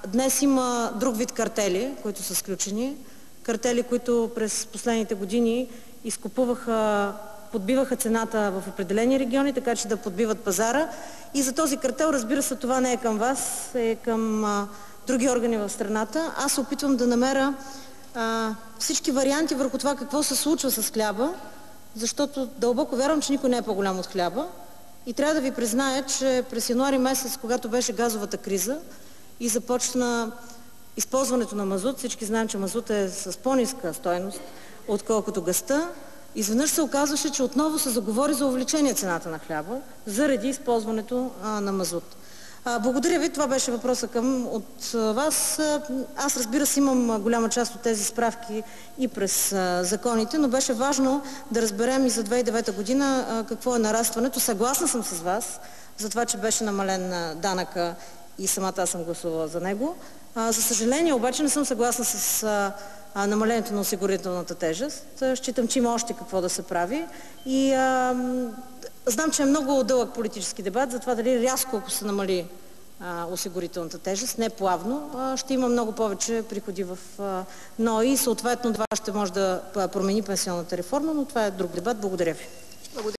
Днес има друг вид картели, които са сключени. Картели, които през последните години подбиваха цената в определени региони, така че да подбиват пазара. И за този картел, разбира се, това не е към вас, е към други органи в страната. Аз се опитвам да намеря всички варианти върху това какво се случва с хляба, защото дълбоко вярвам, че никой не е по-голям от хляба. И трябва да ви призная, че през януари месец, когато беше газовата криза и започна използването на мазут, всички знаем, че мазут е с по-ниска стойност, отколкото газта, изведнъж се оказваше, че отново се заговори за увеличение цената на хляба, заради използването на мазут. Благодаря ви, това беше въпроса от вас. Аз, разбира се, имам голяма част от тези справки и през законите, но беше важно да разберем и за 2009 година какво е нарастването. Съгласна съм с вас за това, че беше намален данъка и самата аз съм гласувала за него. За съжаление, обаче не съм съгласна с намалението на осигурителната тежест. Считам, че има още какво да се прави. И знам, че е много дълъг политически дебат за това дали рязко, ако се намали осигурителната тежест, не плавно, ще има много повече приходи в НОИ и съответно това ще може да промени пенсионната реформа, но това е друг дебат. Благодаря ви.